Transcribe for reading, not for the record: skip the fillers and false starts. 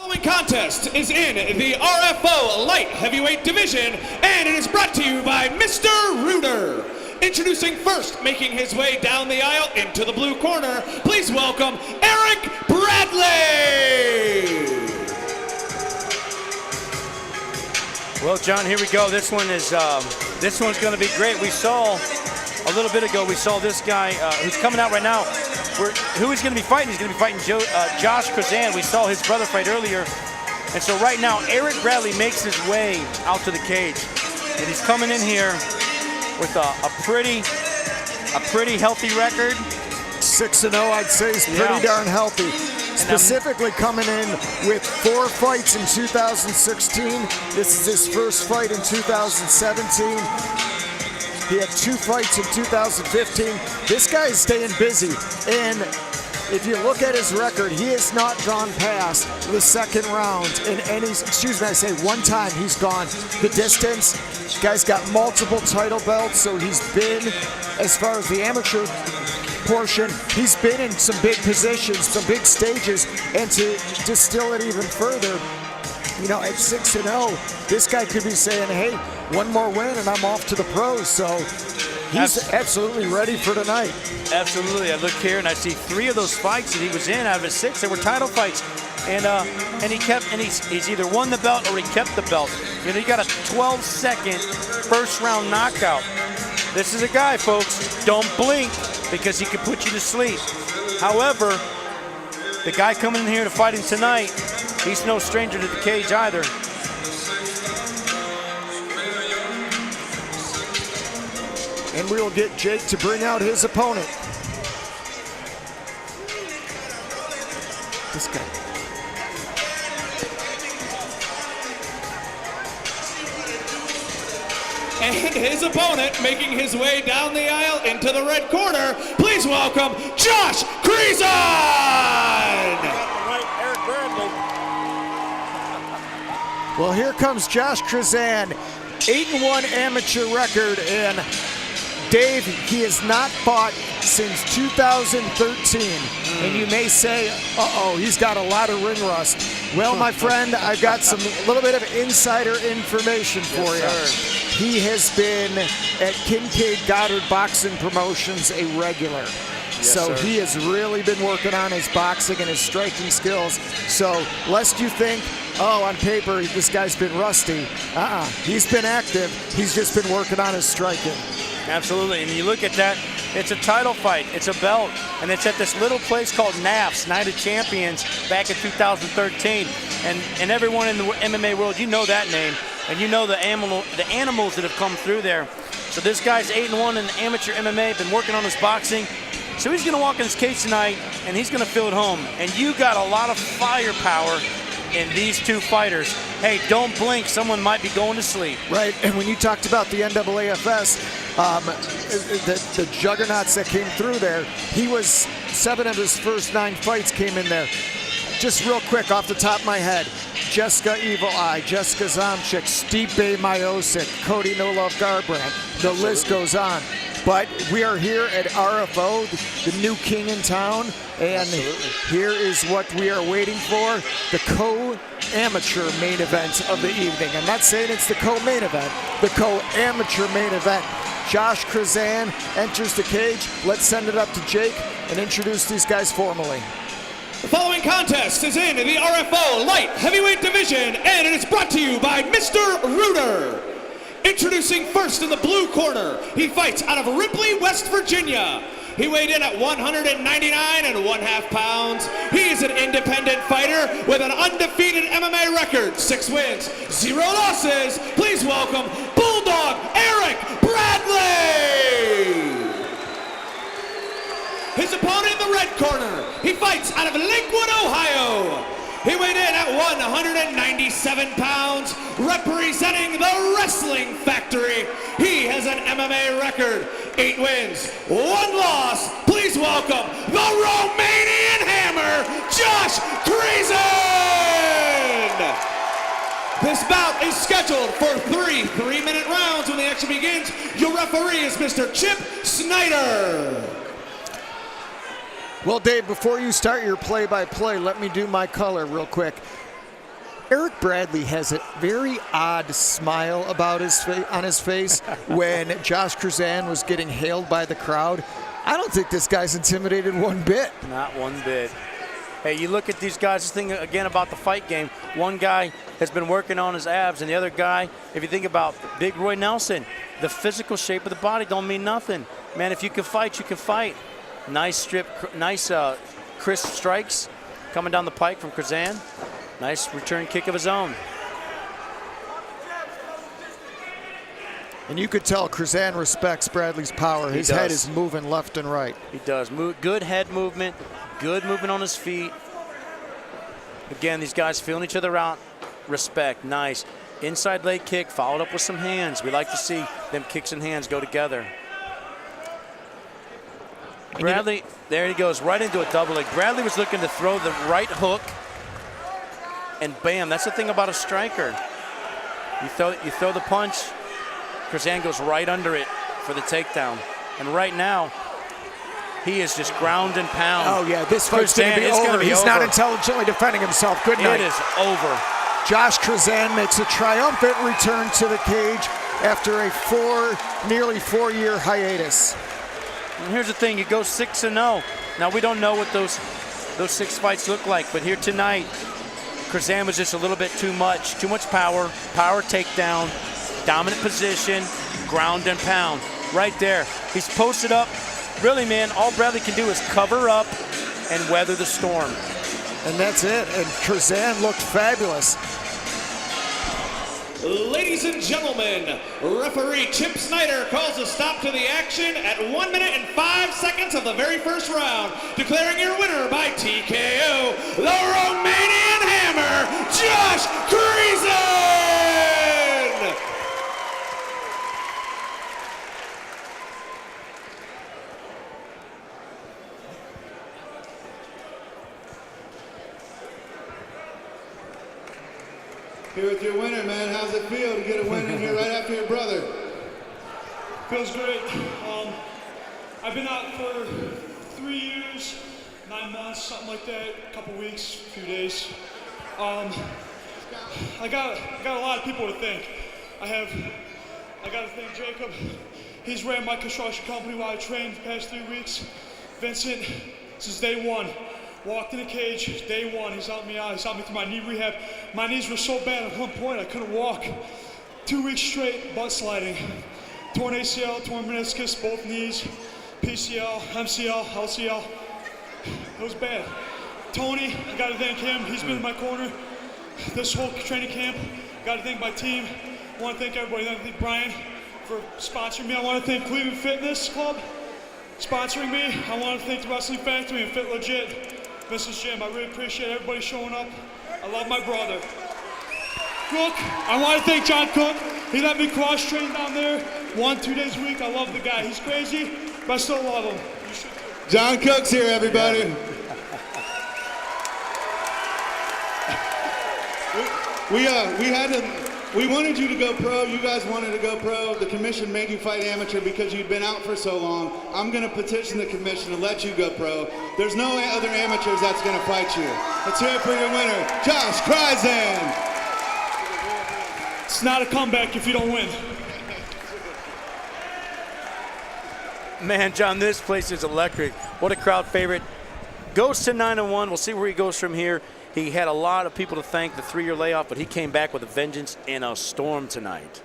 following contest is in the RFO Light Heavyweight Division, and it is brought to you by Mr. Rooter. Introducing first, making his way down the aisle into the blue corner, please welcome Eric Bradley. Well, John, here we go. This one's going to be great. We saw a little bit ago. We saw this guy who's coming out right now. Who he's going to be fighting? He's going to be fighting Josh Krizan. We saw his brother fight earlier, and so right now Eric Bradley makes his way out to the cage, and he's coming in here with a pretty healthy record. 6-0, I'd say, is pretty darn healthy. Specifically coming in with 4 fights in 2016. This is his first fight in 2017. He had 2 fights in 2015. This guy is staying busy. And if you look at his record, he has not gone past the second round in any, excuse me, I say one time he's gone the distance. Guy's got multiple title belts, so he's been, as far as the amateur portion, he's been in some big positions, some big stages, and to distill it even further, you know, at 6-0, this guy could be saying, hey, one more win and I'm off to the pros. So he's absolutely ready for tonight. Absolutely. I look here and I see 3 of those fights that he was in out of his 6, they were title fights. And he's either won the belt or he kept the belt. You know, he got a 12-second first round knockout. This is a guy, folks, don't blink, because he could put you to sleep. However, the guy coming in here to fight him tonight, he's no stranger to the cage either. And we will get Jake to bring out his opponent. This guy. And his opponent, making his way down the aisle into the red corner, please welcome Josh Krizan! Eric Bradley. Well, here comes Josh Krizan, 8-1 amateur record, and Dave, he has not fought since 2013. And you may say, uh-oh, he's got a lot of ring rust. Well, my friend, I've got a little bit of insider information for you. He has been at Kincaid Goddard Boxing Promotions a regular. So he has really been working on his boxing and his striking skills. So lest you think, oh, on paper, this guy's been rusty. He's been active. He's just been working on his striking. Absolutely, and you look at that, it's a title fight, it's a belt, and it's at this little place called NAFS, Night of Champions, back in 2013. And everyone in the MMA world, you know that name, and you know the animals that have come through there. So this guy's 8-1 in amateur MMA, been working on his boxing. So he's gonna walk in his cage tonight, and he's gonna feel at home. And you got a lot of firepower in these 2 fighters. Hey, don't blink, someone might be going to sleep. Right, and when you talked about the NAAFS, the juggernauts that came through there, he was 7 of his first 9 fights came in there. Just real quick off the top of my head, Jessica Evil Eye, Jessica Zomchik, Stipe Miocic, Cody No Love Garbrandt, the list goes on. But we are here at RFO, the new king in town, and here is what we are waiting for, the co-amateur main event of the evening. I'm not saying it's the co-main event, the co-amateur main event. Josh Krizan enters the cage. Let's send it up to Jake and introduce these guys formally. The following contest is in the RFO Light Heavyweight Division, and it is brought to you by Mr. Rooter. Introducing first in the blue corner, he fights out of Ripley, West Virginia. He weighed in at 199.5 pounds. He is an independent fighter with an undefeated MMA record, 6 wins, 0 losses. Please welcome Bulldog Eric Bradley. His opponent in the red corner, he fights out of Lakewood, Ohio. He weighed in at 197 pounds, representing the Wrestling Factory. He has an MMA record, 8 wins, 1 loss. Please welcome the Romanian Hammer, Josh Krizan! This bout is scheduled for 3 3-minute rounds. When the action begins, your referee is Mr. Chip Snyder. Well, Dave, before you start your play-by-play, let me do my color real quick. Eric Bradley has a very odd smile about on his face when Josh Krizan was getting hailed by the crowd. I don't think this guy's intimidated one bit. Not one bit. Hey, you look at these guys, this thing again about the fight game. One guy has been working on his abs, and the other guy, if you think about Big Roy Nelson, the physical shape of the body don't mean nothing. Man, if you can fight, you can fight. Nice strip, nice crisp strikes coming down the pike from Krizan. Nice return kick of his own. And you could tell Krizan respects Bradley's power. His head is moving left and right. He does. Good head movement, good movement on his feet. Again, these guys feeling each other out. Respect, nice. Inside leg kick, followed up with some hands. We like to see them kicks and hands go together. Bradley, there he goes, right into a double leg. Bradley was looking to throw the right hook, and bam, that's the thing about a striker. You throw the punch, Krizan goes right under it for the takedown. And right now, he is just ground and pound. Oh yeah, this fight's going to be over. He's not intelligently defending himself. Good night. It is over. Josh Krizan makes a triumphant return to the cage after a nearly four-year hiatus. And here's the thing, you go 6-0. Now we don't know what those 6 fights look like, but here tonight, Krizan was just a little bit too much power takedown, dominant position, ground and pound. Right there, he's posted up. Really, man, all Bradley can do is cover up and weather the storm. And that's it, and Krizan looked fabulous. Ladies and gentlemen, referee Chip Snyder calls a stop to the action at 1 minute and 5 seconds of the very first round, declaring your winner by TKO, the Romanian Hammer, Josh Krizan! Here with your winner, man. How's it feel to get a win in here right after your brother? Feels great. I've been out for 3 years, 9 months, something like that, a couple weeks, a few days. I got a lot of people to thank. I got to thank Jacob. He's ran my construction company while I trained the past 3 weeks. Vincent, since day one. Walked in the cage, day one, he's helped me out. He's helped me through my knee rehab. My knees were so bad at one point I couldn't walk. 2 weeks straight, butt sliding. Torn ACL, torn meniscus, both knees, PCL, MCL, LCL. It was bad. Tony, I gotta thank him. He's been in my corner this whole training camp. Gotta thank my team. I wanna thank everybody. I wanna thank Brian for sponsoring me. I wanna thank Cleveland Fitness Club sponsoring me. I wanna thank the Wrestling Factory and Fit Legit. Mrs. Jim, I really appreciate everybody showing up. I love my brother. Cook, I want to thank John Cook. He let me cross-train down there 1-2 days a week. I love the guy. He's crazy, but I still love him. John Cook's here, everybody. We wanted you to go pro. You guys wanted to go pro. The commission made you fight amateur because you'd been out for so long. I'm going to petition the commission to let you go pro. There's no other amateurs that's going to fight you. Let's hear it for your winner, Josh Krizan. It's not a comeback if you don't win. Man, John, this place is electric. What a crowd favorite. Goes to 9-1. We'll see where he goes from here. He had a lot of people to thank, the 3-year layoff, but he came back with a vengeance and a storm tonight.